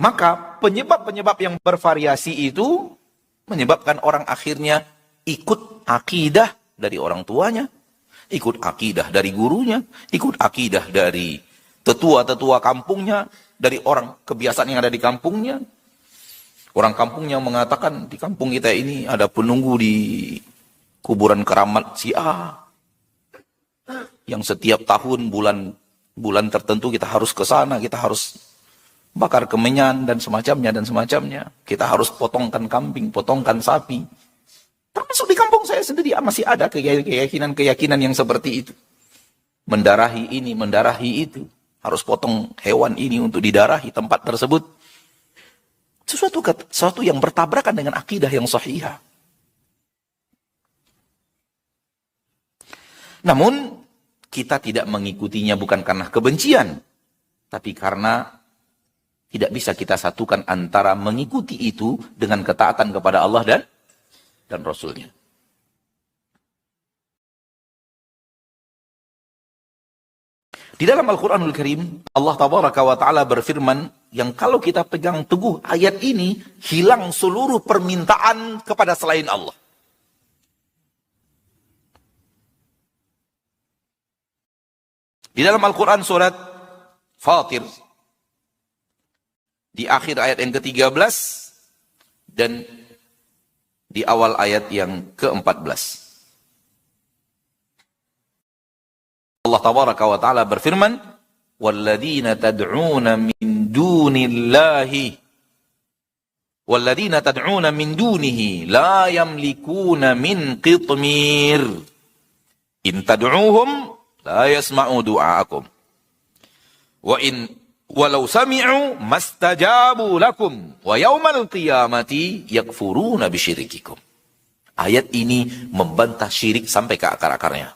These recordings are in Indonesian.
Maka penyebab-penyebab yang bervariasi itu menyebabkan orang akhirnya ikut akidah dari orang tuanya, ikut akidah dari gurunya, ikut akidah dari tetua-tetua kampungnya, dari orang kebiasaan yang ada di kampungnya. Orang kampungnya mengatakan di kampung kita ini ada penunggu di kuburan keramat si A, yang setiap tahun bulan tertentu kita harus ke sana, kita harus bakar kemenyan dan semacamnya. Kita harus potongkan kambing, potongkan sapi. Termasuk di kampung saya sendiri masih ada keyakinan yang seperti itu. Mendarahi ini, mendarahi itu. Harus potong hewan ini untuk didarahi tempat tersebut. Sesuatu yang bertabrakan dengan akidah yang sahihah. Namun, kita tidak mengikutinya bukan karena kebencian, tapi karena tidak bisa kita satukan antara mengikuti itu dengan ketaatan kepada Allah dan Rasulnya. Di dalam Al-Quranul Karim, Allah Tabaraka wa Ta'ala berfirman, yang kalau kita pegang teguh ayat ini, hilang seluruh permintaan kepada selain Allah. Di dalam Al-Quran surat Fatir, di akhir ayat yang ke-13 dan di awal ayat yang ke-14. Allah Tabaraka wa Ta'ala berfirman, "Walladzina tad'una min dunihi la yamlikuna min qitmir. In tad'uuhum la yasma'u du'aakum. Walau sami'u mastajabu lakum wa yaumal qiyamati yakfuruna bisyirikikum." Ayat ini membantah syirik sampai ke akar-akarnya.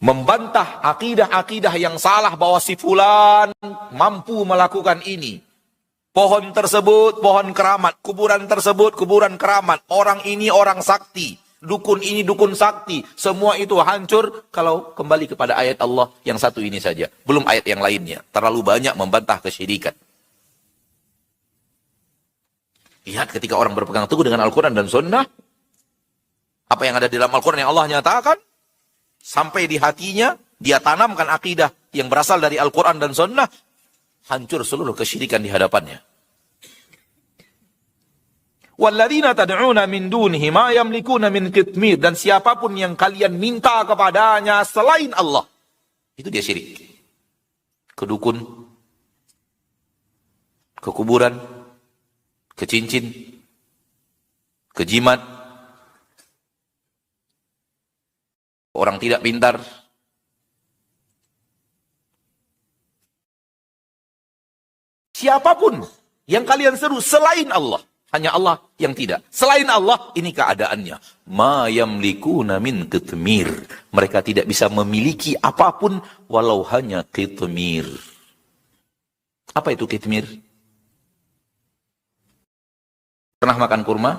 Membantah akidah-akidah yang salah bahwa si fulan mampu melakukan ini. Pohon tersebut, pohon keramat. Kuburan tersebut, kuburan keramat. Orang ini orang sakti. Dukun ini dukun sakti. Semua itu hancur kalau kembali kepada ayat Allah yang satu ini saja. Belum ayat yang lainnya. Terlalu banyak membantah kesyirikan. Lihat ketika orang berpegang teguh dengan Al-Quran dan Sunnah. Apa yang ada di dalam Al-Quran yang Allah nyatakan. Sampai di hatinya, dia tanamkan akidah yang berasal dari Al-Quran dan Sunnah. Hancur seluruh kesyirikan di hadapannya. Walladzina tad'una min dunihi ma yamlikuna min qitmir. Dan siapapun yang kalian minta kepadanya selain Allah, itu dia syirik. Ke dukun, ke kuburan, ke cincin, ke jimat, orang tidak pintar. Siapapun yang kalian seru selain Allah. Hanya Allah yang tidak. Selain Allah, ini keadaannya. Ma yamlikuna min qitmir. Mereka tidak bisa memiliki apapun walau hanya qitmir. Apa itu qitmir? Pernah makan kurma?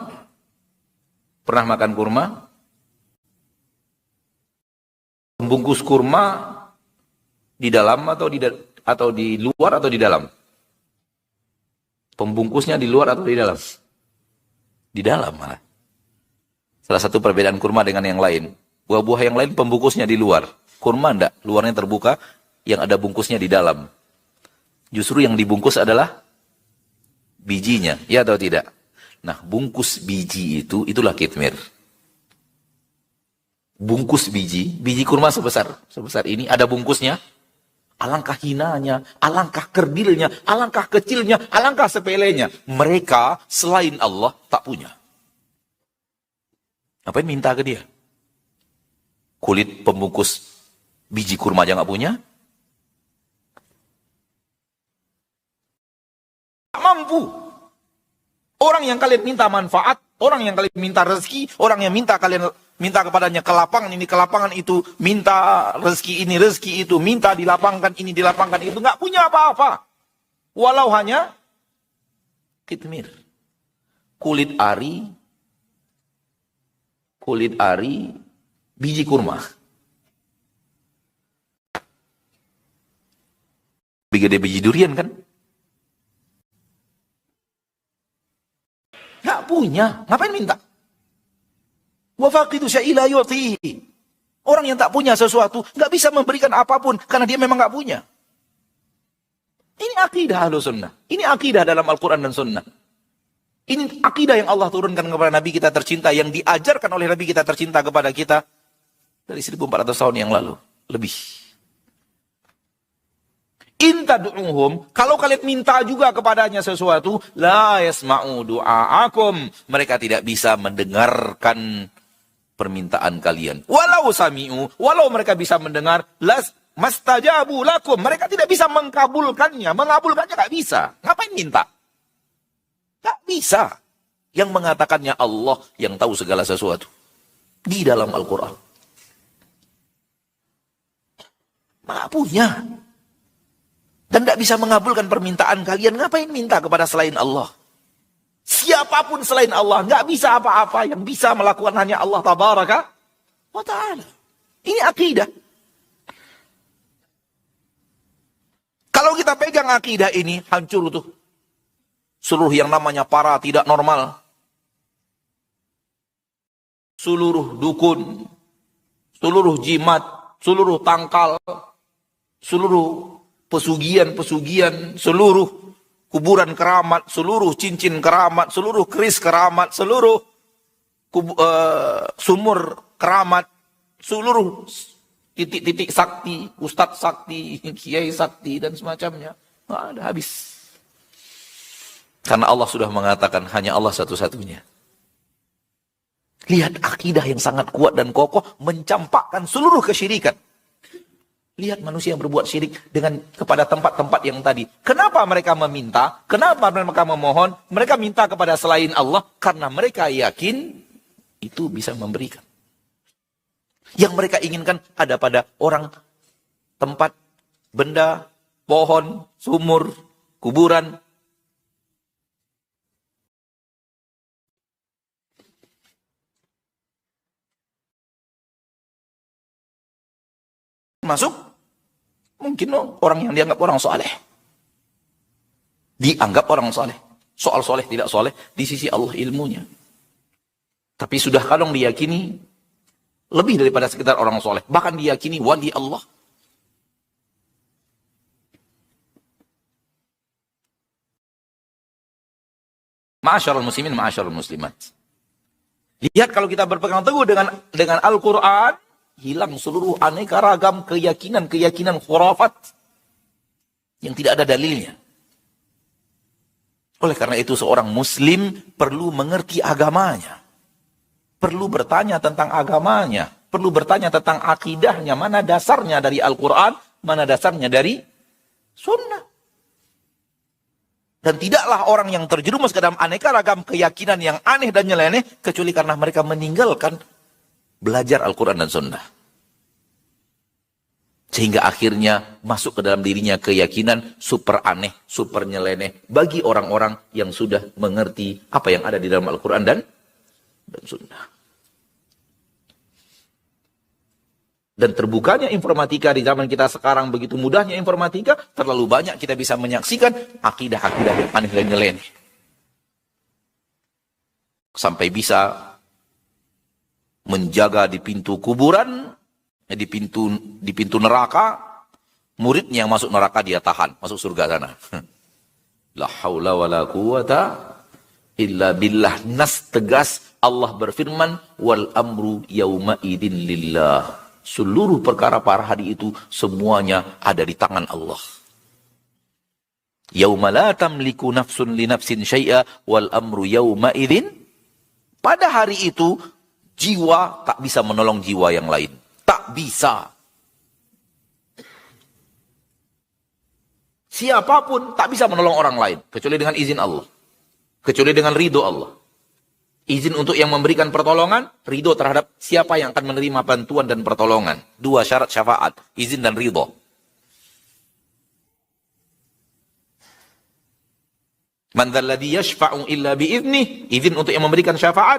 Pernah makan kurma? Pembungkus kurma di dalam atau di luar atau di dalam? Pembungkusnya di luar atau di dalam? Di dalam malah. Salah satu perbedaan kurma dengan yang lain. Buah-buah yang lain pembungkusnya di luar. Kurma enggak, luarnya terbuka, yang ada bungkusnya di dalam. Justru yang dibungkus adalah bijinya, ya atau tidak? Nah, bungkus biji itulah qitmir. Bungkus biji kurma sebesar ini, ada bungkusnya. Alangkah hinanya, alangkah kerdilnya, alangkah kecilnya, alangkah sepelenya. Mereka selain Allah tak punya. Ngapain minta ke dia? Kulit pembungkus biji kurma aja nggak punya? Tak mampu. Orang yang kalian minta manfaat, orang yang kalian minta rezeki, orang yang kalian minta kepadanya kelapangan ini, kelapangan itu, minta rezeki ini, rezeki itu, minta dilapangkan ini, dilapangkan itu, nggak punya apa-apa. Walau hanya qitmir. Kulit ari, biji kurma. gede biji durian kan? Nggak punya, ngapain minta? Wa faqidu syai'i la yu'tihi. Orang yang tak punya sesuatu nggak bisa memberikan apapun karena dia memang nggak punya. Ini akidah Ahlus Sunnah. Ini akidah dalam Al-Quran dan Sunnah. Ini akidah yang Allah turunkan kepada Nabi kita tercinta, yang diajarkan oleh Nabi kita tercinta kepada kita dari 1400 tahun yang lalu. Lebih. In tad'uhum, kalau kalian minta juga kepadanya sesuatu, la yasma'u du'aakum. Mereka tidak bisa mendengarkan permintaan kalian. Walau sami'u, walau mereka bisa mendengar, mastajabu lakum. Mereka tidak bisa mengabulkannya. Mengabulkannya nggak bisa. Ngapain minta? Nggak bisa. Yang mengatakannya Allah yang tahu segala sesuatu. Di dalam Al-Quran. Nggak punya. Dan nggak bisa mengabulkan permintaan kalian. Ngapain minta kepada selain Allah? Siapapun selain Allah. Nggak bisa apa-apa. Yang bisa melakukan hanya Allah Tabaraka wa Ta'ala. Ini akidah. Kalau kita pegang akidah ini, hancur tuh. Seluruh yang namanya para tidak normal. Seluruh dukun. Seluruh jimat. Seluruh tangkal. Seluruh pesugihan-pesugihan. Seluruh kuburan keramat. Seluruh cincin keramat. Seluruh keris keramat. Seluruh sumur keramat. Seluruh titik-titik sakti, ustadz sakti, kiai sakti, dan semacamnya. Nggak ada, habis. Karena Allah sudah mengatakan hanya Allah satu-satunya. Lihat akidah yang sangat kuat dan kokoh mencampakkan seluruh kesyirikan. Lihat manusia yang berbuat syirik dengan kepada tempat-tempat yang tadi. Kenapa mereka meminta? Kenapa mereka memohon? Mereka minta kepada selain Allah karena mereka yakin itu bisa memberikan. Yang mereka inginkan ada pada orang, tempat, benda, pohon, sumur, kuburan. Masuk, mungkin orang yang dianggap orang soleh. Dianggap orang soleh. Soal soleh tidak soleh, di sisi Allah ilmunya. Tapi sudah kadang diyakini lebih daripada sekedar orang soleh. Bahkan diyakini wali Allah. Ma'asyarul muslimin, ma'asyarul muslimat. Lihat kalau kita berpegang teguh dengan Al-Quran, hilang seluruh aneka ragam keyakinan khurafat yang tidak ada dalilnya. Oleh karena itu seorang muslim perlu mengerti agamanya. Perlu bertanya tentang agamanya. Perlu bertanya tentang akidahnya. Mana dasarnya dari Al-Quran, mana dasarnya dari Sunnah. Dan tidaklah orang yang terjerumus ke dalam aneka ragam keyakinan yang aneh dan nyeleneh, kecuali karena mereka meninggalkan belajar Al-Quran dan Sunnah. Sehingga akhirnya masuk ke dalam dirinya keyakinan super aneh, super nyeleneh. Bagi orang-orang yang sudah mengerti apa yang ada di dalam Al-Quran dan Sunnah. Dan terbukanya informatika di zaman kita sekarang, begitu mudahnya informatika, terlalu banyak kita bisa menyaksikan akidah-akidah yang aneh dan nyeleneh. Sampai bisa menjaga di pintu kuburan, di pintu neraka, muridnya yang masuk neraka dia tahan, masuk surga sana. La haula wa la quwata illa billah. Nas tegas Allah berfirman, wal amru yauma idin lillah. Seluruh perkara pada hari itu semuanya ada di tangan Allah. Yauma la tamliku nafsun li nafsin syai'a wal amru yauma idin. Pada hari itu jiwa tak bisa menolong jiwa yang lain. Tak bisa. Siapapun tak bisa menolong orang lain. Kecuali dengan izin Allah. Kecuali dengan ridho Allah. Izin untuk yang memberikan pertolongan, ridho terhadap siapa yang akan menerima bantuan dan pertolongan. Dua syarat syafaat, izin dan ridho. Man dzalladzi yashfa'u illa bi'idnih, izin untuk yang memberikan syafaat.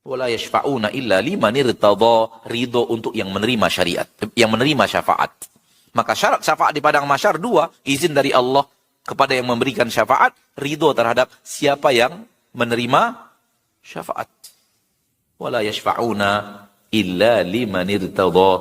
Wala yashfa'una illa liman irtadha, ridho untuk yang menerima syariat, yang menerima syafaat. Maka syarat syafaat di padang mahsyar dua, izin dari Allah kepada yang memberikan syafaat, ridho terhadap siapa yang menerima syafaat. Wala yashfa'una illa liman irtadha.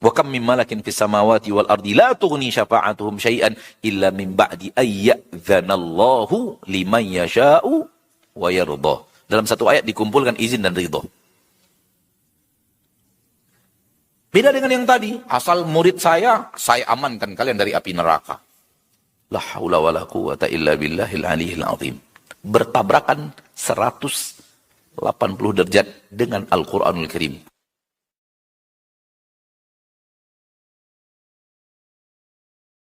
Wa kam min malakin fis samawati wal ardi la tughni syafa'atuhum syai'an illa min ba'di ayyadzanallahu liman yasha'u wa yarda. Dalam satu ayat dikumpulkan izin dan ridho. Beda dengan yang tadi, asal murid saya amankan kalian dari api neraka. La haula wala quwata illa billahil aliyil azim. Bertabrakan 180 derajat dengan Al-Qur'anul Karim.